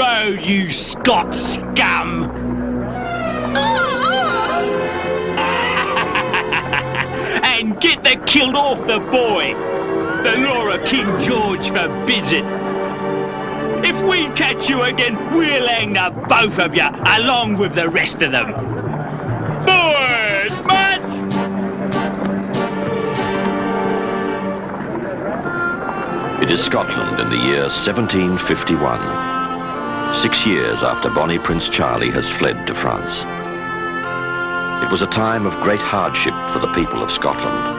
road, you Scot scum! And get the kilt off the boy! The law of King George forbids it. If we catch you again, we'll hang the both of you, along with the rest of them. Boys, march! It is Scotland in the year 1751, 6 years after Bonnie Prince Charlie has fled to France. It was a time of great hardship for the people of Scotland.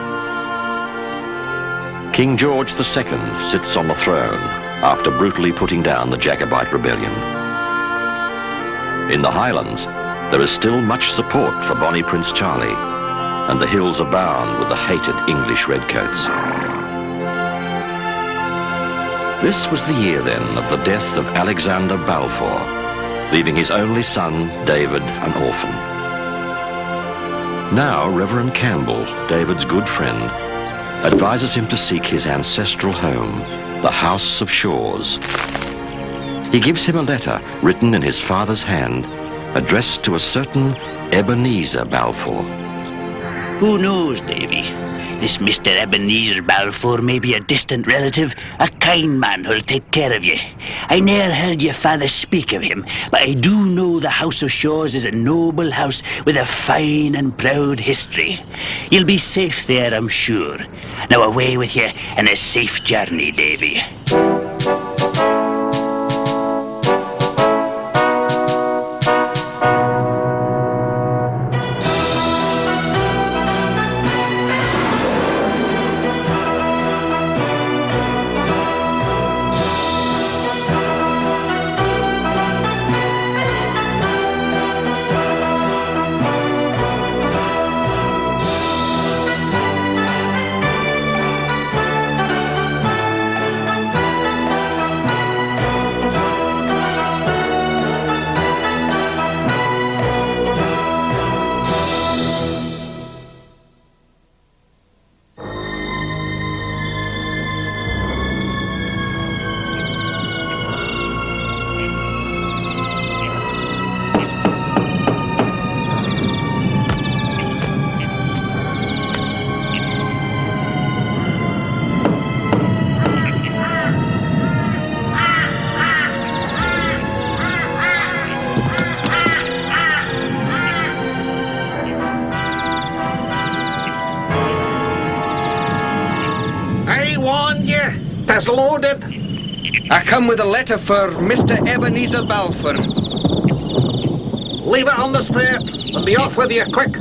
King George II sits on the throne after brutally putting down the Jacobite rebellion. In the Highlands, there is still much support for Bonnie Prince Charlie, and the hills abound with the hated English redcoats. This was the year then of the death of Alexander Balfour, leaving his only son, David, an orphan. Now Reverend Campbell, David's good friend, advises him to seek his ancestral home, the House of Shaws. He gives him a letter written in his father's hand, addressed to a certain Ebenezer Balfour. Who knows, Davy? This Mr. Ebenezer Balfour may be a distant relative, a kind man who'll take care of you. I ne'er heard your father speak of him, but I do know the House of Shaws is a noble house with a fine and proud history. You'll be safe there, I'm sure. Now away with you, and a safe journey, Davy. It's loaded. I come with a letter for Mr. Ebenezer Balfour. Leave it on the step and be off with you quick.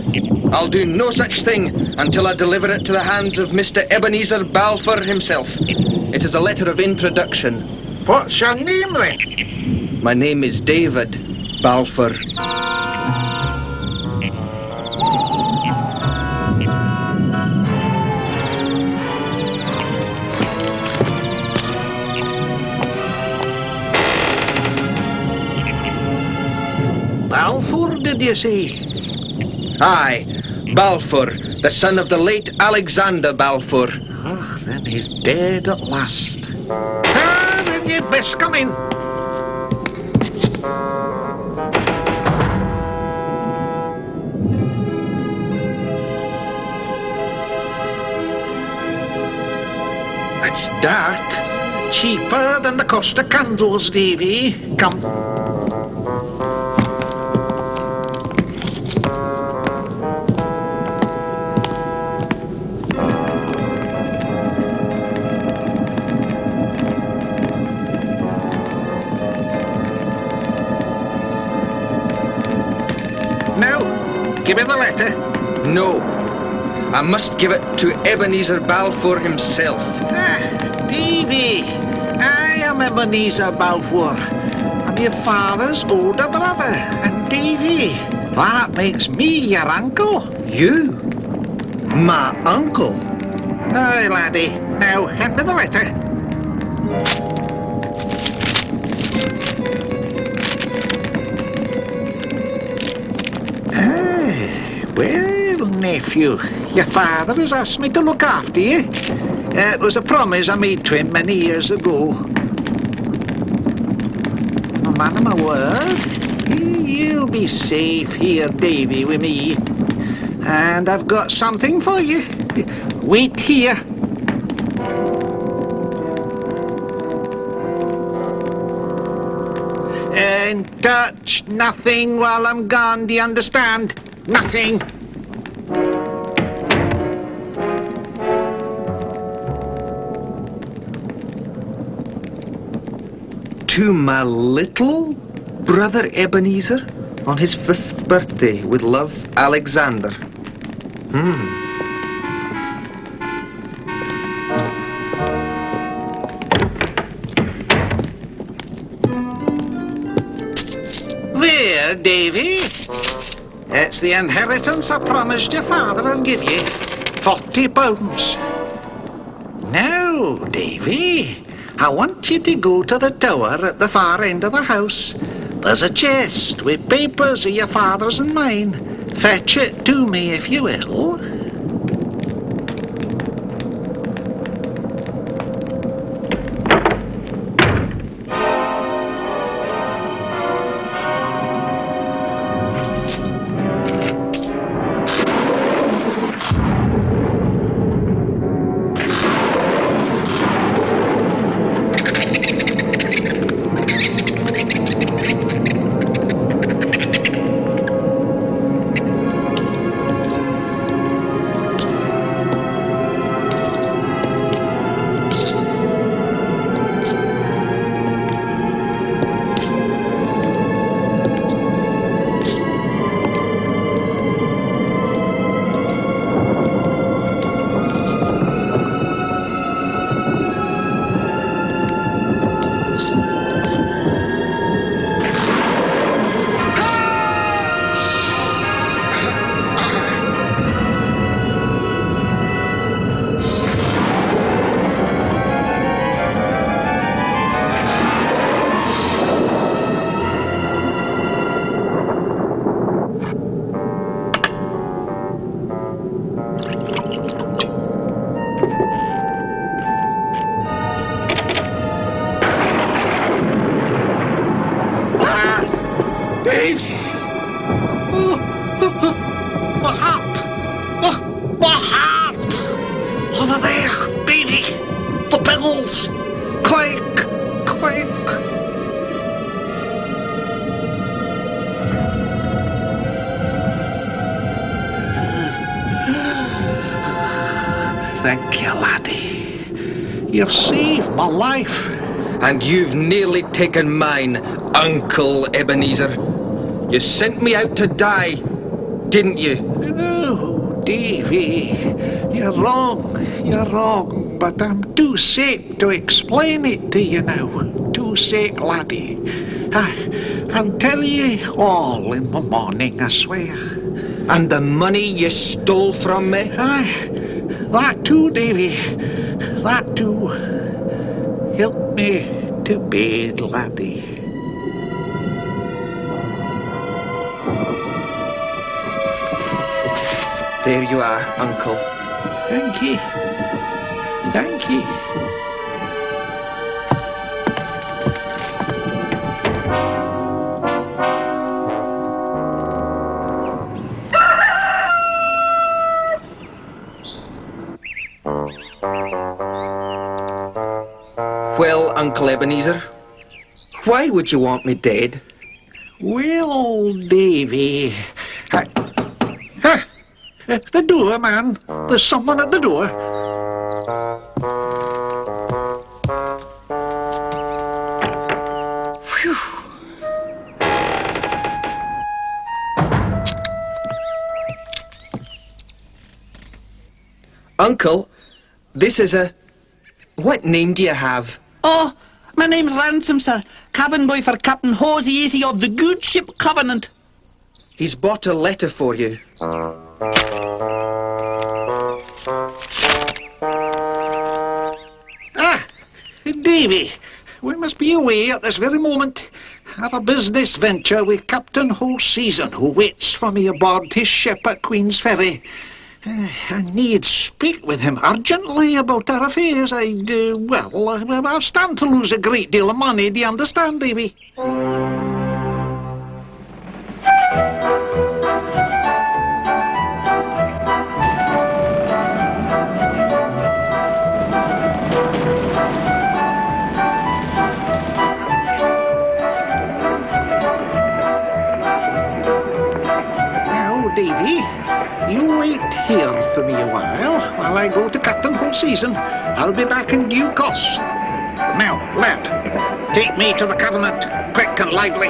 I'll do no such thing until I deliver it to the hands of Mr. Ebenezer Balfour himself. It is a letter of introduction. What's your name then? My name is David Balfour. Balfour, did you say? Aye, Balfour, the son of the late Alexander Balfour. Ah, then he's dead at last. Ah, then you'd best come in. It's dark. Cheaper than the cost of candles, Davy. Come. Give me the letter. No. I must give it to Ebenezer Balfour himself. Ah, Davy. I am Ebenezer Balfour. I'm your father's older brother. And Davy, that makes me your uncle. You? My uncle? Aye, laddie. Now, hand me the letter. Well, nephew, your father has asked me to look after you. It was a promise I made to him many years ago. man of my word. You'll be safe here, Davy, with me. And I've got something for you. Wait here. And touch nothing while I'm gone, do you understand? Nothing. To my little brother Ebenezer on his 5th birthday, with love, Alexander. There, Davy. It's the inheritance I promised your father I'll give you. £40. Now, Davy, I want you to go to the tower at the far end of the house. There's a chest with papers of your father's and mine. Fetch it to me, if you will. Dave! My heart! My heart! Over there, Davy! The bells! Quick! Quick! Thank you, laddie. You've saved my life. And you've nearly taken mine, Uncle Ebenezer. You sent me out to die, didn't you? No, Davy. You're wrong. You're wrong. But I'm too sick to explain it to you now. Too sick, laddie. I'll tell you all in the morning, I swear. And the money you stole from me? Aye, that too, Davy. That too. Help me to bed, laddie. There you are, Uncle. Thank you. Thank you. Well, Uncle Ebenezer, why would you want me dead? Well, Davy... the door, man. There's someone at the door. Phew. Uncle, this is a... What name do you have? Oh, my name's Ransom, sir. Cabin boy for Captain Hosey Easy of the good ship Covenant. He's bought a letter for you. Ah, Davy, we must be away at this very moment. Have a business venture with Captain Hoseason, who waits for me aboard his ship at Queen's Ferry. I need speak with him urgently about our affairs. I'll stand to lose a great deal of money, do you understand, Davy? Now, Davy, you wait here for me a while I go to Captain Hoseason. I'll be back in due course. Now, lad, take me to the Covenant, quick and lively.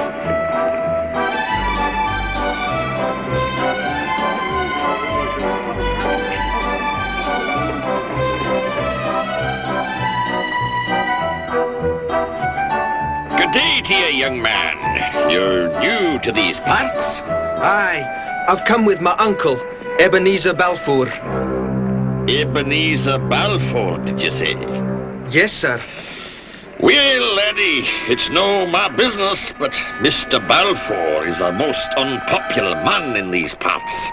Good day to you, young man. You're new to these parts. Aye, I've come with my uncle, Ebenezer Balfour. Ebenezer Balfour, did you say? Yes, sir. Well, laddie, it's no my business, but Mr. Balfour is a most unpopular man in these parts.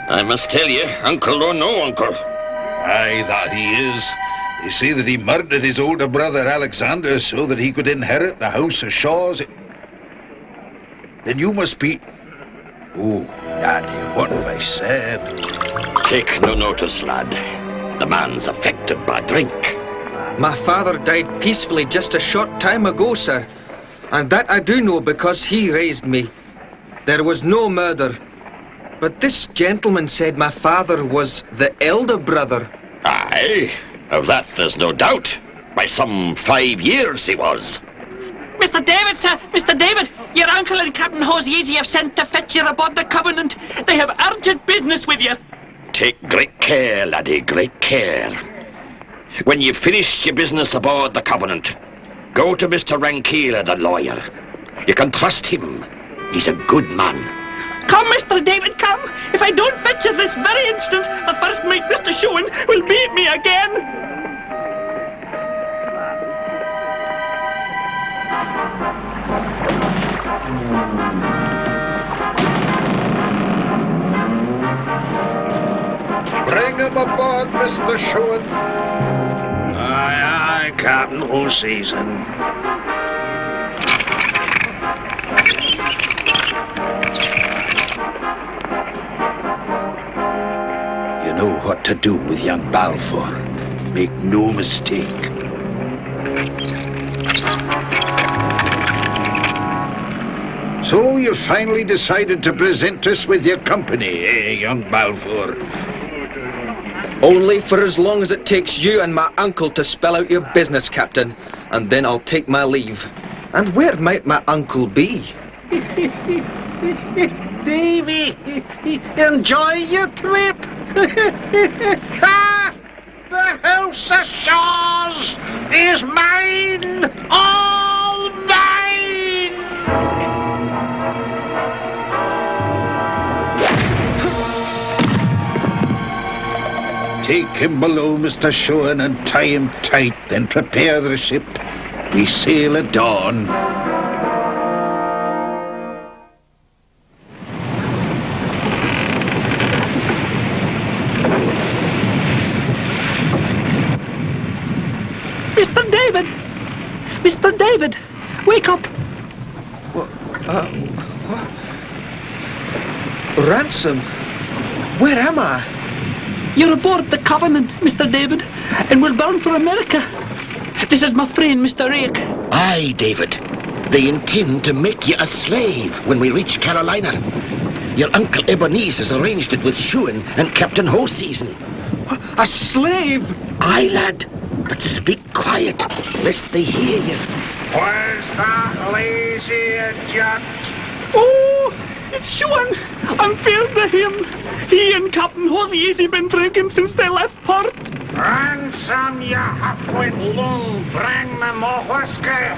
I must tell you, uncle or no uncle. Aye, that he is. They say that he murdered his older brother Alexander so that he could inherit the House of Shaws. Then you must be... Oh, Daddy, what have I said? Take no notice, lad. The man's affected by drink. My father died peacefully just a short time ago, sir. And that I do know because he raised me. There was no murder. But this gentleman said my father was the elder brother. Aye, of that there's no doubt. By some 5 years he was. Mr. David, sir! Mr. David! Your uncle and Captain Hoseason have sent to fetch you aboard the Covenant. They have urgent business with you. Take great care, laddie, great care. When you've finished your business aboard the Covenant, go to Mr. Rankeela, the lawyer. You can trust him. He's a good man. Come, Mr. David, come! If I don't fetch you this very instant, the first mate, Mr. Shuan, will beat me again. Bring him aboard, Mr. Shuan. Aye, Captain Hoseason. You know what to do with young Balfour. Make no mistake. So you finally decided to present us with your company, eh, young Balfour? Only for as long as it takes you and my uncle to spell out your business, Captain. And then I'll take my leave. And where might my uncle be? Davy, enjoy your trip. Ah, the House of Shaws is mine, all mine. Take him below, Mr. Shuan, and tie him tight, then prepare the ship. We sail at dawn. Mr. David! Mr. David! Wake up! Ransom? Where am I? You're aboard the Covenant, Mr. David, and we're bound for America. This is my friend, Mr. Rake. Aye, David. They intend to make you a slave when we reach Carolina. Your uncle Ebenezer's arranged it with Shuan and Captain Hoseason. A slave? Aye, lad. But speak quiet, lest they hear you. Where's that lazy idiot? Oh, it's Shuan. I'm feared to him. He and Captain Hoseason been drinking since they left port. Ransom, you half-wit loon, bring me more whiskey.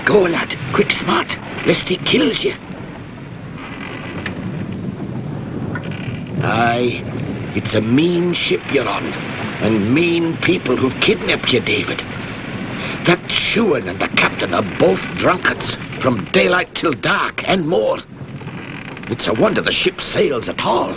Go, lad, quick smart, lest he kills you. Aye, it's a mean ship you're on, and mean people who've kidnapped you, David. That Shuan and the captain are both drunkards, from daylight till dark, and more. It's a wonder the ship sails at all.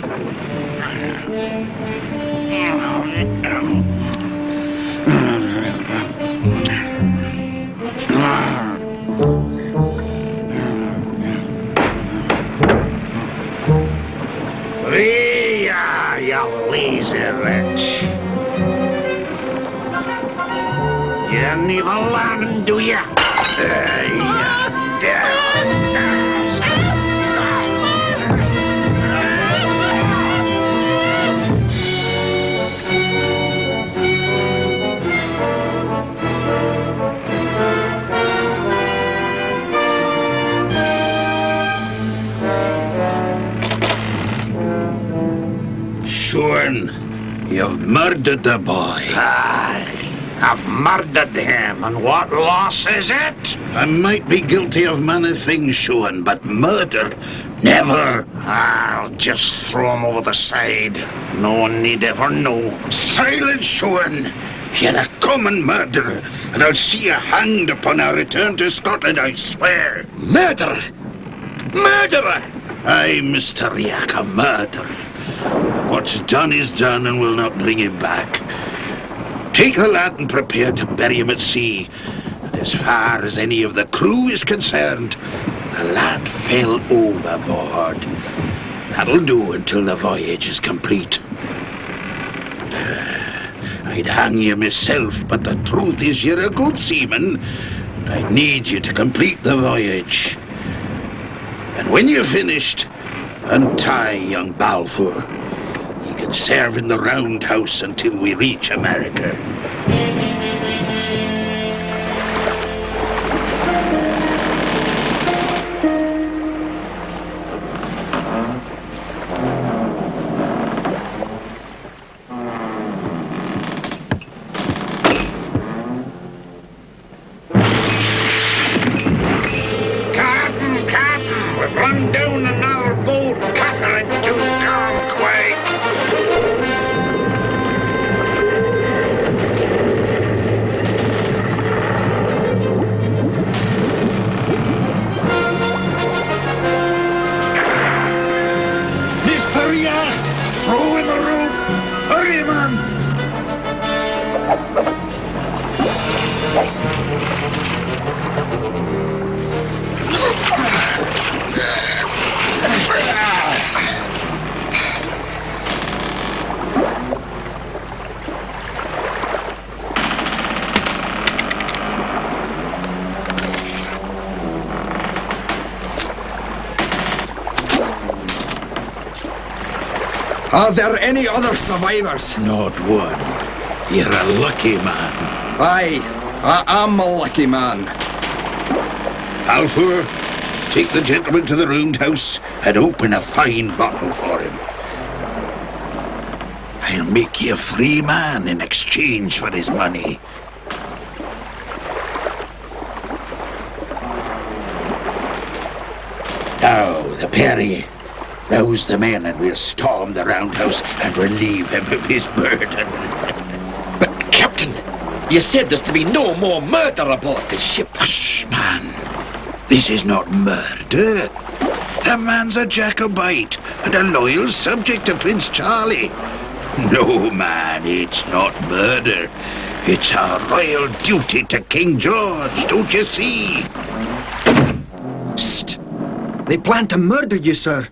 You never learn, do ya? Shuan, you've murdered the boy. I've murdered him, and what loss is it? I might be guilty of many things, Shuan, but murder, never. I'll just throw him over the side. No one need ever know. Silence, Shuan. You're a common murderer, and I'll see you hanged upon our return to Scotland, I swear. Murderer! Murderer! Aye, Mr. Riach, a murderer. What's done is done and will not bring him back. Take the lad and prepare to bury him at sea. And as far as any of the crew is concerned, the lad fell overboard. That'll do until the voyage is complete. I'd hang you myself, but the truth is you're a good seaman, and I need you to complete the voyage. And when you're finished, untie young Balfour. He can serve in the roundhouse until we reach America. Captain, we've run down another boat catering to Gonquay. Mr. Riach, throw in the rope. Hurry, man. Are there any other survivors? Not one. You're a lucky man. Aye, I am a lucky man. Balfour, take the gentleman to the roundhouse and open a fine bottle for him. I'll make you a free man in exchange for his money. Now, the Perry. Rouse the men and we'll storm the roundhouse and relieve him of his burden. But, Captain, you said there's to be no more murder aboard this ship. Hush, man. This is not murder. The man's a Jacobite and a loyal subject to Prince Charlie. No, man, it's not murder. It's our royal duty to King George, don't you see? Psst! They plan to murder you, sir.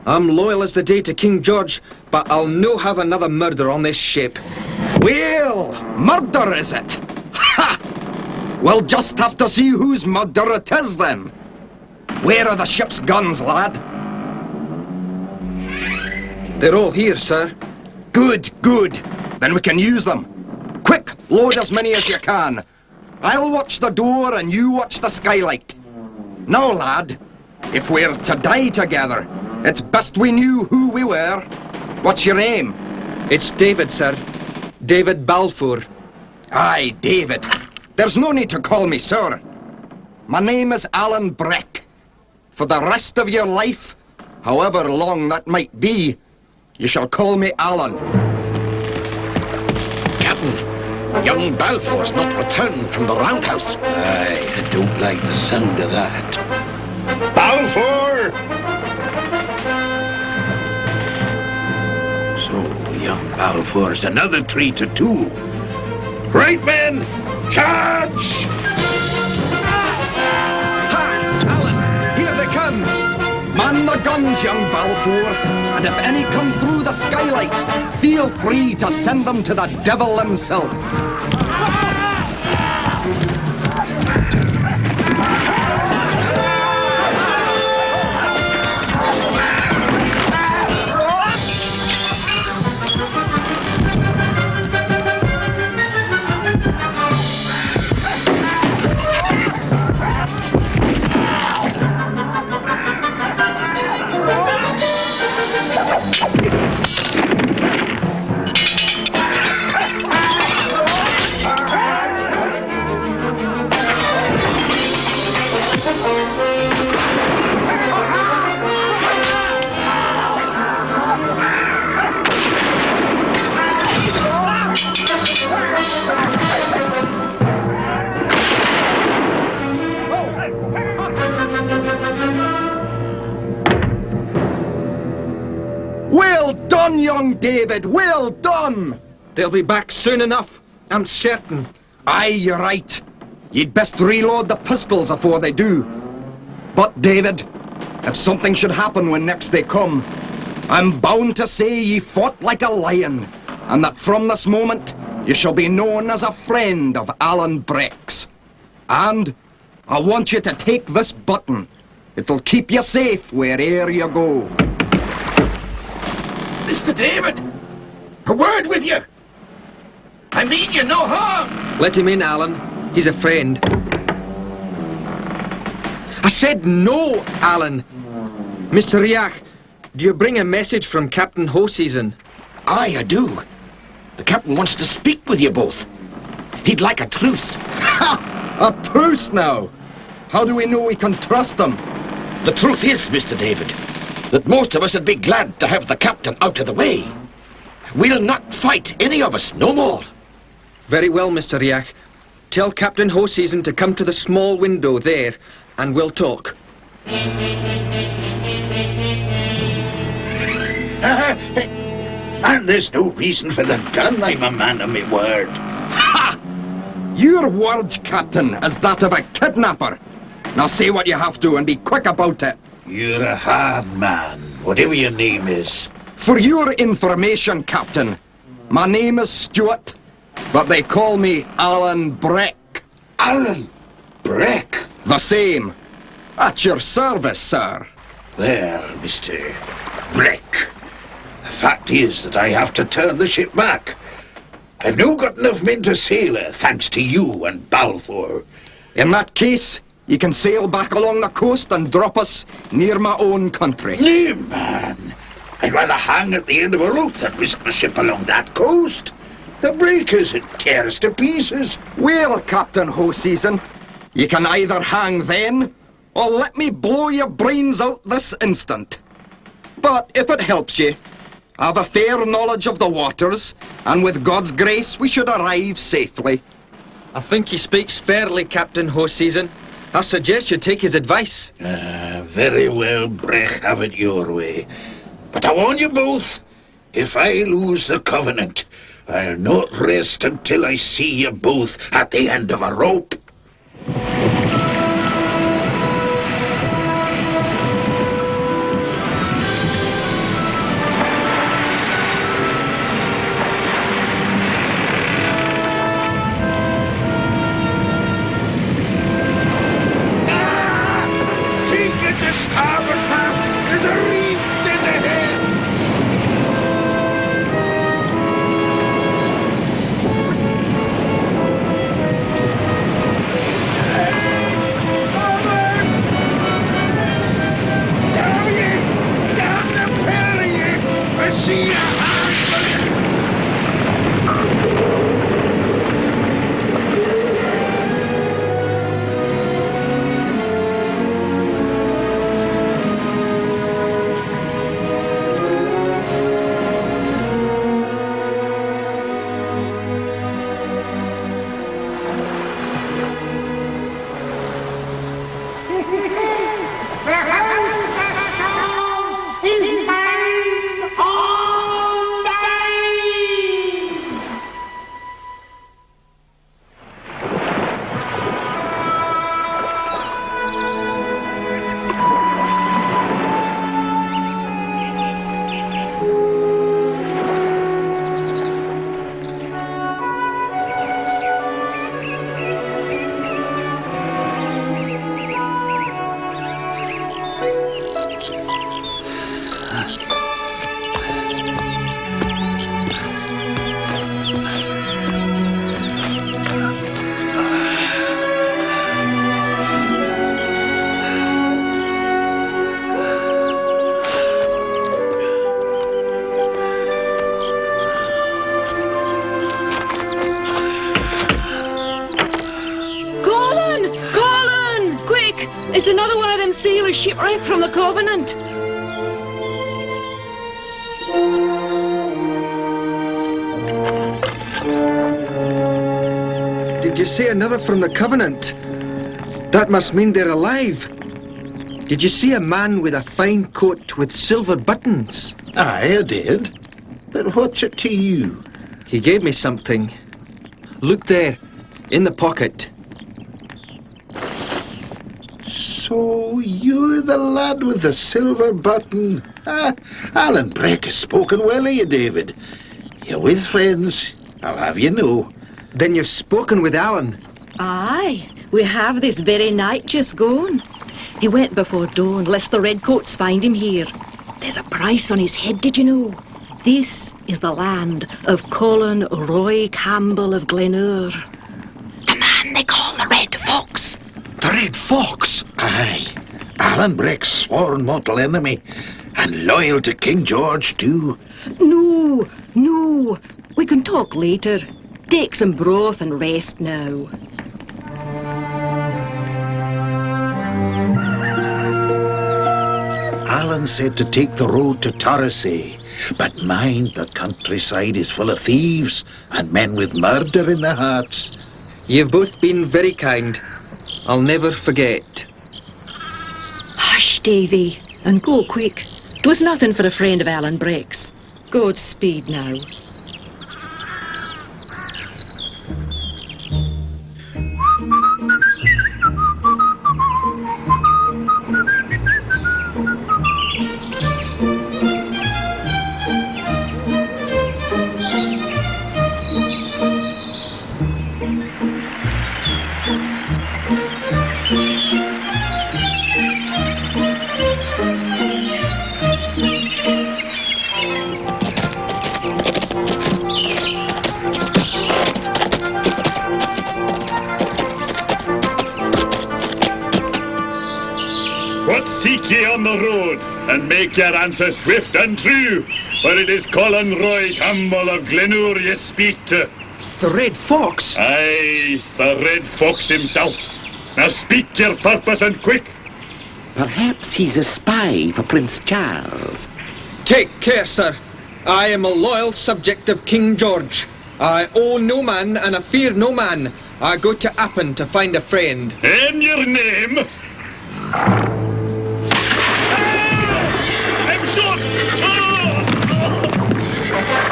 I'm loyal as the day to King George, but I'll no have another murder on this ship. Well, murder is it? Ha! We'll just have to see whose murder it is then. Where are the ship's guns, lad? They're all here, sir. Good, good. Then we can use them. Quick, load as many as you can. I'll watch the door and you watch the skylight. Now, lad, if we're to die together, it's best we knew who we were. What's your name? It's David, sir. David Balfour. Aye, David. There's no need to call me sir. My name is Alan Breck. For the rest of your life, however long that might be, you shall call me Alan. Captain, young Balfour's not returned from the roundhouse. Aye, I don't like the sound of that. Balfour! So, young Balfour's another tree to two. Right, men! Charge! Ha! Alan, here they come! Man the guns, young Balfour, and if any come through the skylight, feel free to send them to the devil himself. done, young David, well done! They'll be back soon enough, I'm certain. Aye, you're right. You'd best reload the pistols afore they do. But, David, if something should happen when next they come, I'm bound to say ye fought like a lion, and that from this moment you shall be known as a friend of Alan Breck's. And I want you to take this button. It'll keep you safe where'er you go. Mr. David, a word with you. I mean you no harm. Let him in, Alan. He's a friend. I said no, Alan. Mr. Riach, do you bring a message from Captain Hoseason? Aye, I do. The captain wants to speak with you both. He'd like a truce. Ha! A truce now! How do we know we can trust them? The truth is, Mr. David, that most of us would be glad to have the captain out of the way. We'll not fight, any of us, no more. Very well, Mr. Riach. Tell Captain Hoseason to come to the small window there, and we'll talk. And there's no reason for the gun, I'm a man of my word. Ha! Your word, Captain, is that of a kidnapper. Now say what you have to and be quick about it. You're a hard man, whatever your name is. For your information, Captain, my name is Stuart, but they call me Alan Breck. Alan Breck? The same. At your service, sir. There, Mr. Breck. The fact is that I have to turn the ship back. I've now got enough men to sail her, thanks to you and Balfour. In that case, you can sail back along the coast and drop us near my own country. Nay, man. I'd rather hang at the end of a rope than risk my ship along that coast. The breakers would tear us to pieces. Well, Captain Hoseason, you can either hang then, or let me blow your brains out this instant. But if it helps you, I've a fair knowledge of the waters, and with God's grace we should arrive safely. I think he speaks fairly, Captain Hoseason. I suggest you take his advice. Very well, Breck, have it your way. But I warn you both, if I lose the Covenant, I'll not rest until I see you both at the end of a rope. Take it to starboard, man! There's a reef dead ahead! Damn you! Damn the pair of you! I see you hard! It's another one of them sailors shipwrecked from the Covenant. Did you say another from the Covenant? That must mean they're alive. Did you see a man with a fine coat with silver buttons? Aye, I did. But what's it to you? He gave me something. Look there, in the pocket. So you're the lad with the silver button. Alan Breck has spoken well of you, David. You're with friends, I'll have you know. Then you've spoken with Alan. Aye, we have this very night just gone. He went before dawn, lest the redcoats find him here. There's a price on his head, did you know? This is the land of Colin Roy Campbell of Glenure. The man they call the Red Fox. The Red Fox? Aye. Alan Breck's sworn mortal enemy. And loyal to King George, too. No. We can talk later. Take some broth and rest now. Alan said to take the road to Torresay. But mind, the countryside is full of thieves and men with murder in their hearts. You've both been very kind. I'll never forget. Hush, Davy, and go quick. 'Twas nothing for a friend of Alan Breck's. Godspeed now. What seek ye on the road? And make your answer swift and true, for it is Colin Roy Campbell of Glenure ye speak to. The Red Fox? Aye, the Red Fox himself. Now speak your purpose and quick. Perhaps he's a spy for Prince Charles. Take care, sir. I am a loyal subject of King George. I owe no man and I fear no man. I go to Appin to find a friend. In your name? I'm shot!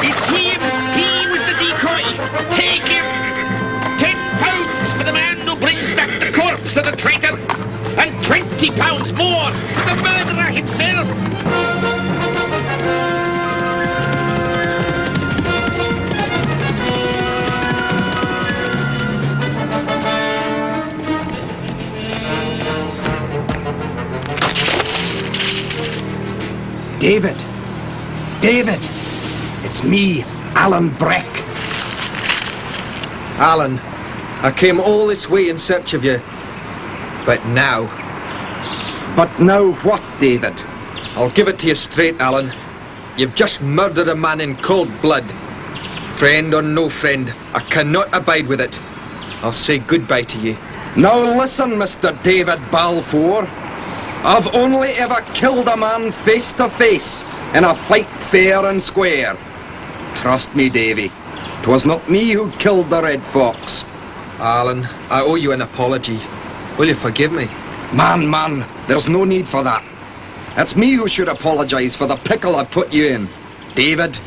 It's him! He was the decoy! Take him! £10 for the man who brings back the corpse of the traitor! And £20 more for the murderer himself! David! It's me, Alan Breck. Alan, I came all this way in search of you. But now, What, David? I'll give it to you straight, Alan. You've just murdered a man in cold blood. Friend or no friend, I cannot abide with it. I'll say goodbye to you. Now listen, Mr. David Balfour. I've only ever killed a man face to face in a fight fair and square. Trust me, Davy, 'twas not me who killed the Red Fox. Alan, I owe you an apology. Will you forgive me? Man, there's no need for that. It's me who should apologise for the pickle I put you in. David,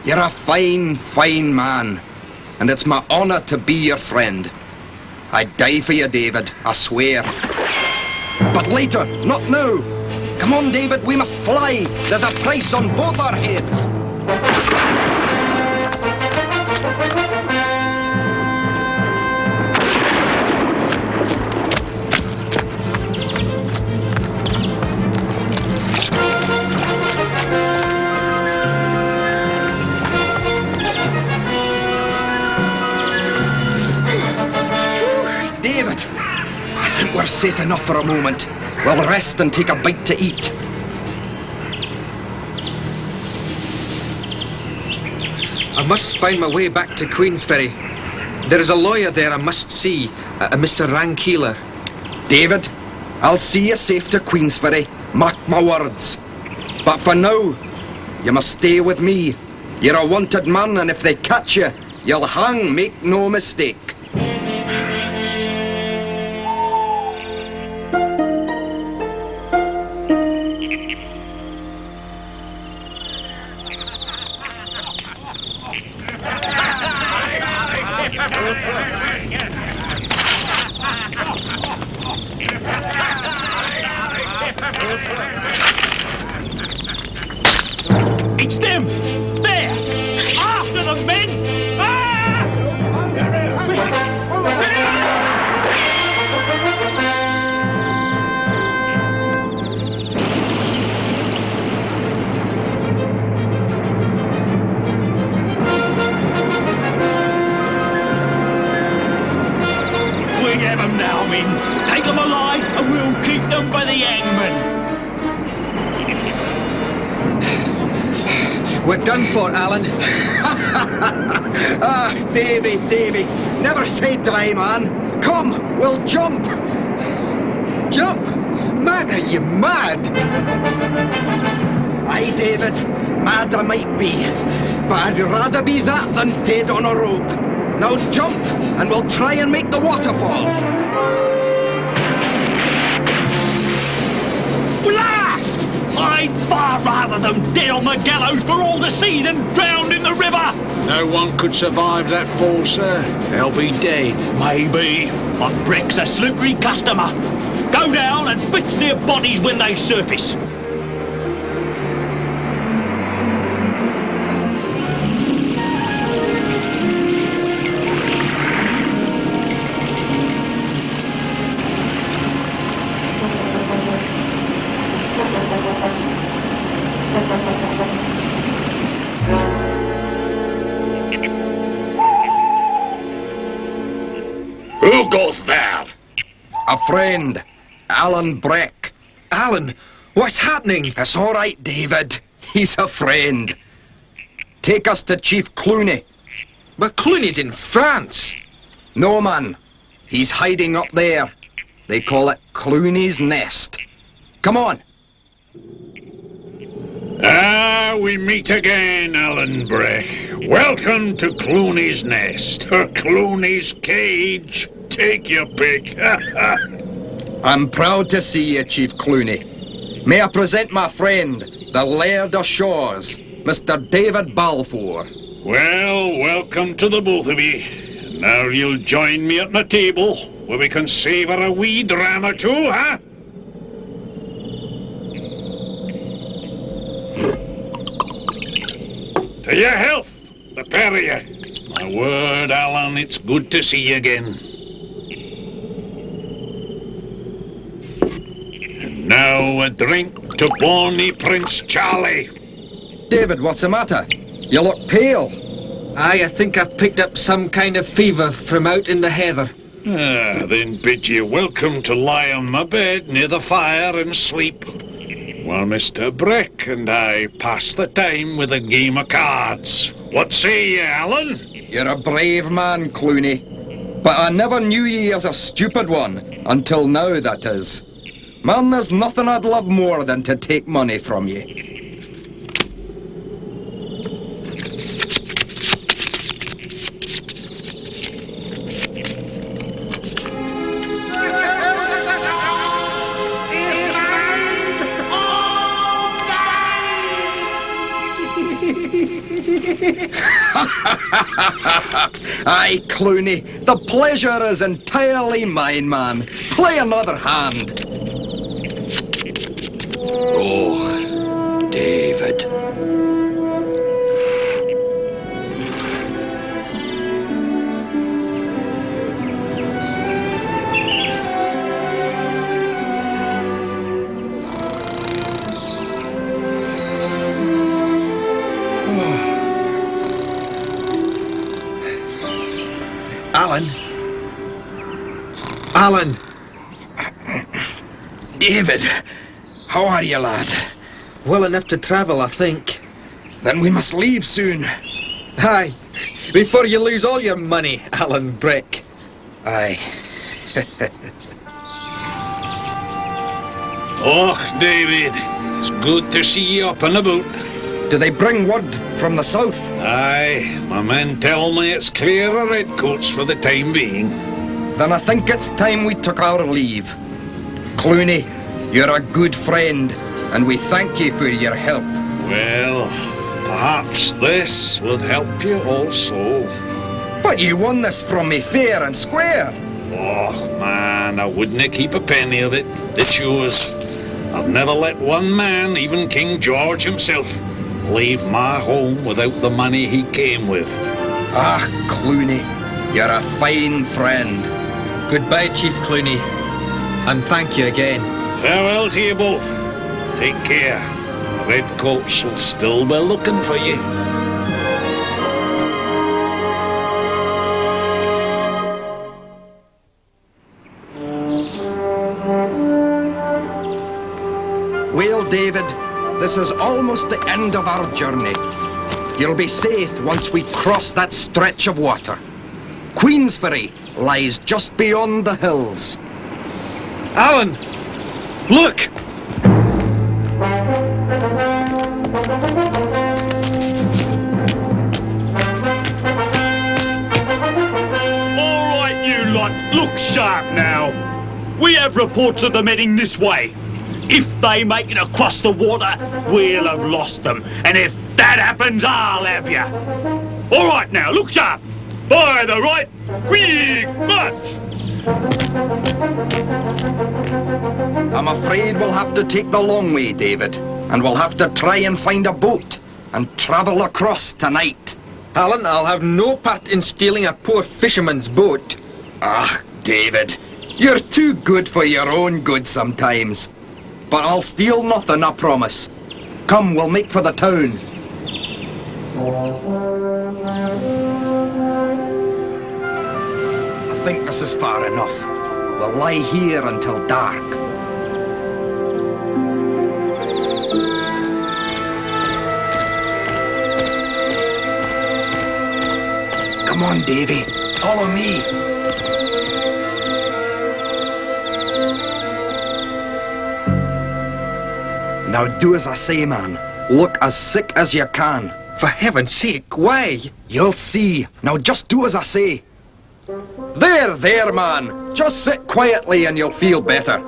you're a fine man, and it's my honour to be your friend. I'd die for you, David, I swear. But later, not now. Come on, David, we must fly. There's a price on both our heads. David, I think we're safe enough for a moment. We'll rest and take a bite to eat. I must find my way back to Queensferry. There is a lawyer there I must see, a Mr. Rankeeler. David, I'll see you safe to Queensferry, mark my words. But for now, you must stay with me. You're a wanted man, and if they catch you, you'll hang, make no mistake. It's them! There! After them, men! We have them now, men. Take them alive and we'll keep them by the hangman. We're done for, Alan. Davy, never say die, man. Come, we'll jump. Jump? Man, are you mad? Aye, David, mad I might be, but I'd rather be that than dead on a rope. Now jump, and we'll try and make the waterfall. Blast! I'd far rather than dead on the gallows for all to see than drowned in the river! No one could survive that fall, sir. They'll be dead. Maybe, but Breck's a slippery customer. Go down and fetch their bodies when they surface. Who goes there? A friend, Alan Breck. Alan, what's happening? It's all right, David. He's a friend. Take us to Chief Clooney. But Clooney's in France. No, man. He's hiding up there. They call it Clooney's Nest. Come on. Ah, we meet again, Alan Breck. Welcome to Clooney's Nest, or Clooney's Cage. Take your pick. I'm proud to see you, Chief Clooney. May I present my friend, the Laird of Shaw's, Mr. David Balfour. Well, welcome to the both of ye. Now you'll join me at my table, where we can savour a wee dram or two, huh? To your health, the pair of you. My word, Alan, it's good to see you again. And now a drink to Bonnie Prince Charlie. David, what's the matter? You look pale. Aye, I think I've picked up some kind of fever from out in the heather. Ah, then bid you welcome to lie on my bed near the fire and sleep, while Mr. Breck and I pass the time with a game of cards. What say ye, Alan? You're a brave man, Clooney. But I never knew ye as a stupid one, until now, that is. Man, there's nothing I'd love more than to take money from ye. Aye, Clooney, the pleasure is entirely mine, man. Play another hand. Oh, David. Alan? Alan! David, how are you, lad? Well enough to travel, I think. Then we must leave soon. Aye, before you lose all your money, Alan Breck. Aye. Och, David, it's good to see you up and about. Do they bring word from the south? Aye, my men tell me it's clear of redcoats for the time being. Then I think it's time we took our leave. Clooney, you're a good friend, and we thank you for your help. Well, perhaps this would help you also. But you won this from me fair and square. Oh, man, I wouldn't keep a penny of it. It's yours. I've never let one man, even King George himself, leave my home without the money he came with. Ah, Clooney, you're a fine friend. Goodbye, Chief Clooney. And thank you again. Farewell to you both. Take care. The Redcoats will still be looking for you. Well, David, this is almost the end of our journey. You'll be safe once we cross that stretch of water. Queensferry lies just beyond the hills. Alan! Look! All right, you lot, look sharp now. We have reports of them heading this way. If they make it across the water, we'll have lost them. And if that happens, I'll have you. All right now, look sharp. By the right, quick march. I'm afraid we'll have to take the long way, David. And we'll have to try and find a boat and travel across tonight. Alan, I'll have no part in stealing a poor fisherman's boat. Ah, David, you're too good for your own good sometimes. But I'll steal nothing, I promise. Come, we'll make for the town. I think this is far enough. We'll lie here until dark. Come on, Davy. Follow me. Now do as I say, man. Look as sick as you can. For heaven's sake, why? You'll see. Now just do as I say. There, man. Just sit quietly and you'll feel better.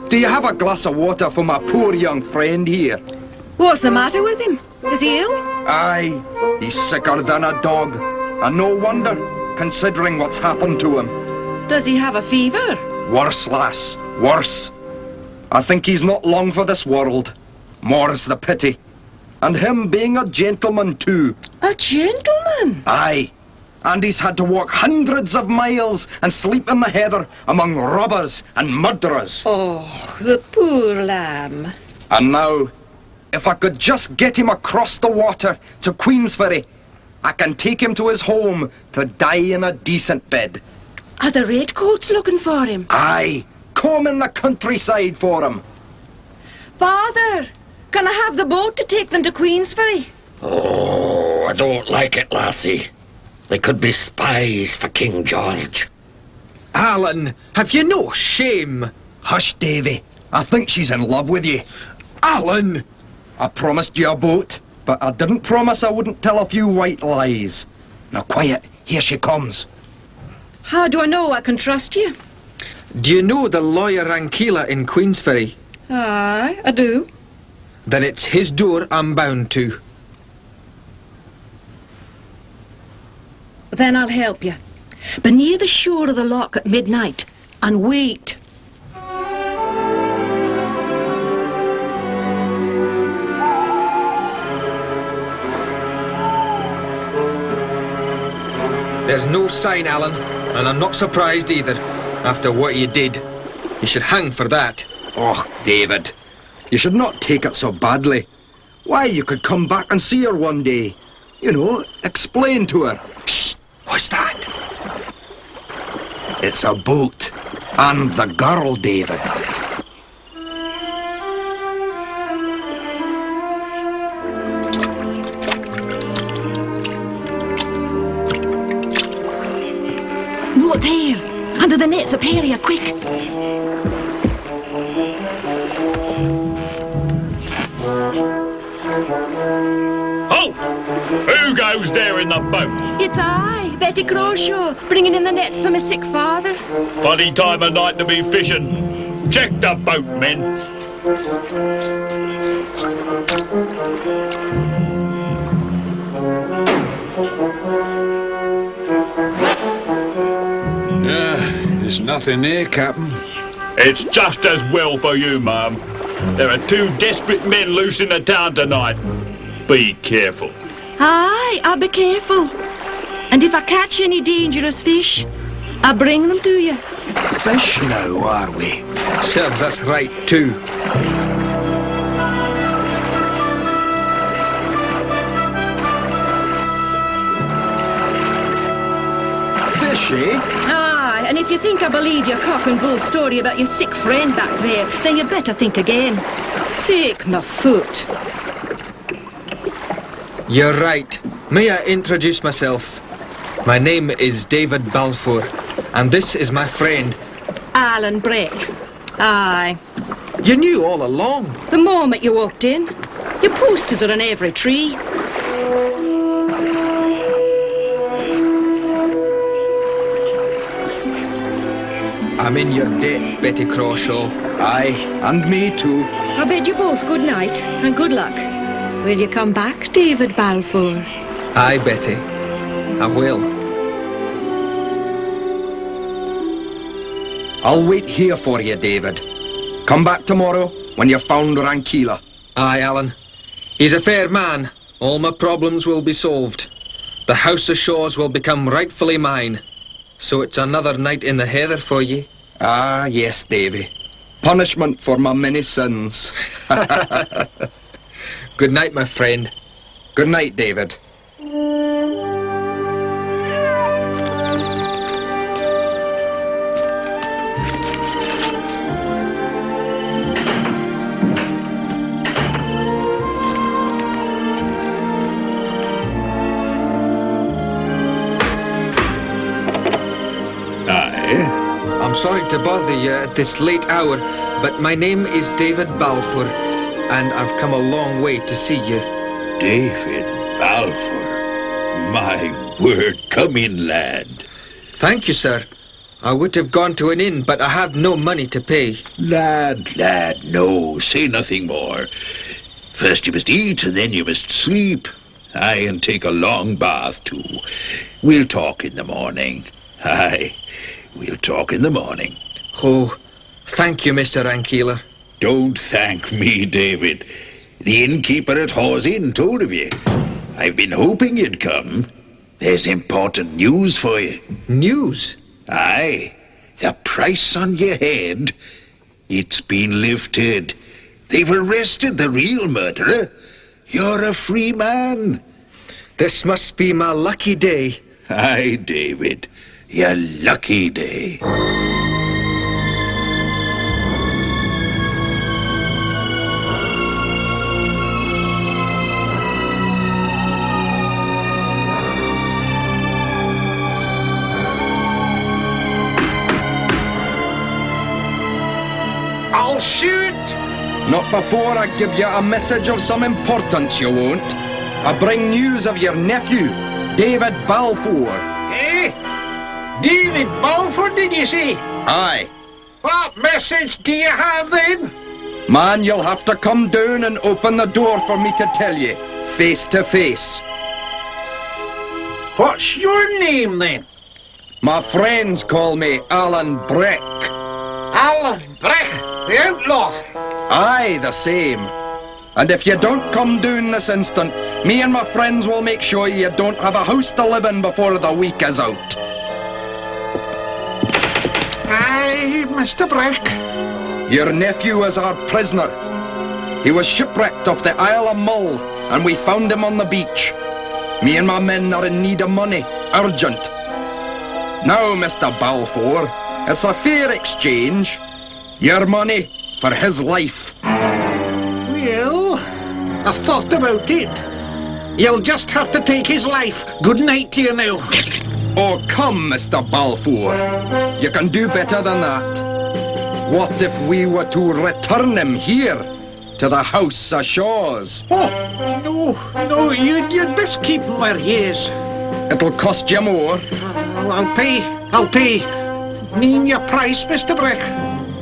Do you have a glass of water for my poor young friend here? What's the matter with him? Is he ill? Aye, he's sicker than a dog. And no wonder, considering what's happened to him. Does he have a fever? Worse, lass, worse. I think he's not long for this world. More's the pity. And him being a gentleman too. A gentleman? Aye. And he's had to walk hundreds of miles and sleep in the heather among robbers and murderers. Oh, the poor lamb. And now, if I could just get him across the water to Queensferry, I can take him to his home to die in a decent bed. Are the redcoats looking for him? Aye. Combing the countryside for him. Father, can I have the boat to take them to Queensferry? Oh, I don't like it, lassie. They could be spies for King George. Alan, have you no shame? Hush, Davy. I think she's in love with you. Alan! I promised you a boat, but I didn't promise I wouldn't tell a few white lies. Now quiet, here she comes. How do I know I can trust you? Do you know the lawyer Rankeela in Queensferry? Aye, I do. Then it's his door I'm bound to. Then I'll help you. But near the shore of the loch at midnight, and wait. There's no sign, Alan, and I'm not surprised either. After what you did, you should hang for that. Oh, David, you should not take it so badly. Why, you could come back and see her one day. You know, explain to her. Shh! What's that? It's a boat. And the girl, David. Not there. Under the nets, the area, quick. Halt! Who goes there in the boat? It's I, Betty Crawshaw, bringing in the nets for my sick father. Funny time of night to be fishing. Check the boat, men. There's nothing here, Captain. It's just as well for you, ma'am. There are two desperate men loose in the town tonight. be careful. Aye, I'll be careful. And if I catch any dangerous fish, I'll bring them to you. Fish now, are we? Serves us right, too. Fish, eh? Aye, and if you think I believed your cock and bull story about your sick friend back there, then you better think again. Sick my foot. You're right. May I introduce myself? My name is David Balfour, and this is my friend. Alan Breck. Aye. You knew all along. The moment you walked in. Your posters are on every tree. I'm in your debt, Betty Crawshaw. Aye, and me too. I bid you both good night and good luck. Will you come back, David Balfour? Aye, Betty. I will. I'll wait here for you, David. Come back tomorrow when you've found Rankeela. Aye, Alan. He's a fair man. All my problems will be solved. The House of Shaws will become rightfully mine. So it's another night in the heather for ye. Ah, yes, Davy. Punishment for my many sins. Good night, my friend. Good night, David. I'm sorry to bother you at this late hour, but my name is David Balfour, and I've come a long way to see you. David Balfour. My word, come in, lad. Thank you, sir. I would have gone to an inn, but I have no money to pay. Lad, no, say nothing more. First you must eat, and then you must sleep. Aye, and take a long bath, too. We'll talk in the morning. Aye, we'll talk in the morning. Oh, thank you, Mr. Rankeela. Don't thank me, David. The innkeeper at Hawes Inn told of you. I've been hoping you'd come. There's important news for you. News? Aye, the price on your head. It's been lifted. They've arrested the real murderer. You're a free man. This must be my lucky day. Aye, David, your lucky day. I'll shoot! Not before I give you a message of some importance, you won't. I bring news of your nephew, David Balfour. Eh? David Balfour, did you say? Aye. What message do you have then? Man, you'll have to come down and open the door for me to tell you, face to face. What's your name then? My friends call me Alan Breck. Alan Breck, the outlaw. Aye, the same. And if you don't come down this instant, me and my friends will make sure you don't have a house to live in before the week is out. Aye, Mr. Breck. Your nephew is our prisoner. He was shipwrecked off the Isle of Mull, and we found him on the beach. Me and my men are in need of money, urgent. Now, Mr. Balfour, it's a fair exchange. Your money for his life. Well, I've thought about it. You'll just have to take his life. Good night to you now. Oh, come, Mr. Balfour. You can do better than that. What if we were to return him here, to the House of Shaws? Oh, no, you'd best keep him where he is. It'll cost you more. I'll pay. Name your price, Mr. Breck.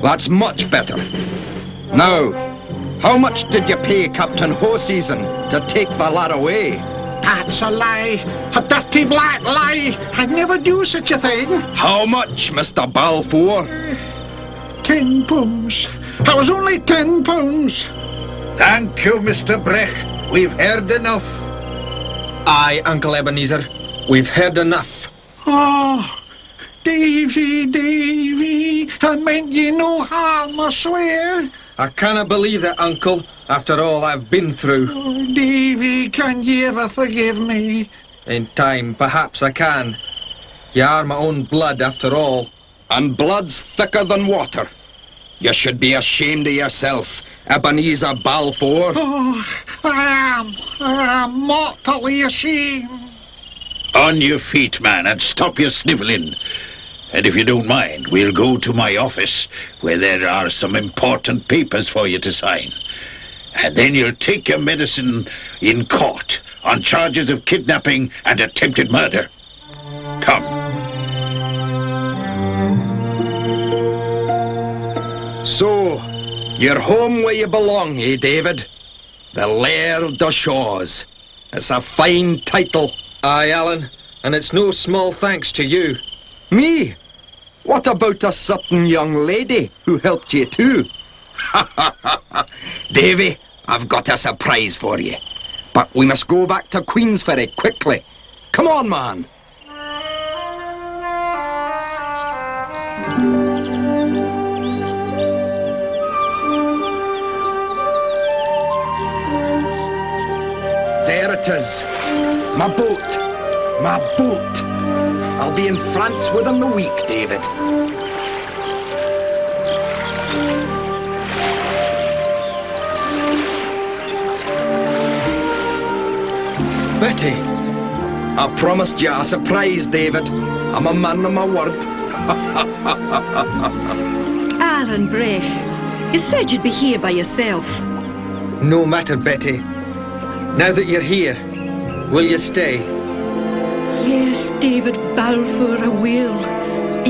That's much better. Now, how much did you pay Captain Hoseason to take the lad away? That's a lie. A dirty black lie. I'd never do such a thing. How much, Mr. Balfour? £10. I was only £10. Thank you, Mr. Breck. We've heard enough. Aye, Uncle Ebenezer. We've heard enough. Oh, Davy, I meant you no harm, I swear. I cannot believe it, Uncle, after all I've been through. Oh, Davy, can you ever forgive me? In time, perhaps I can. You are my own blood, after all. And blood's thicker than water. You should be ashamed of yourself, Ebenezer Balfour. Oh, I am mortally ashamed. On your feet, man, and stop your snivelling. And if you don't mind, we'll go to my office, where there are some important papers for you to sign. And then you'll take your medicine in court on charges of kidnapping and attempted murder. Come. So, you're home where you belong, eh, David? The Laird of Shaws. It's a fine title. Aye, Alan, and it's no small thanks to you. Me? What about a certain young lady who helped you too? Davy, I've got a surprise for you. But we must go back to Queensferry quickly. Come on, man. There it is. My boat. My boat. I'll be in France within the week, David. Betty, I promised you a surprise, David. I'm a man of my word. Alan Breck, you said you'd be here by yourself. no matter, Betty. Now that you're here, will you stay? Yes, David Balfour, I will.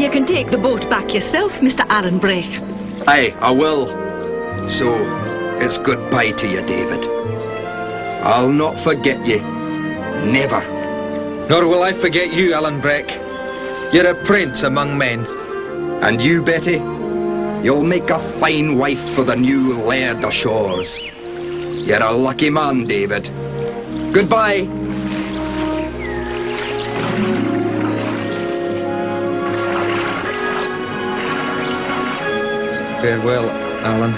You can take the boat back yourself, Mr. Alan Breck. Aye, I will. So, it's goodbye to you, David. I'll not forget you. Never. Nor will I forget you, Alan Breck. You're a prince among men. And you, Betty, you'll make a fine wife for the new Laird of Shaws. You're a lucky man, David. Goodbye. Farewell, Alan.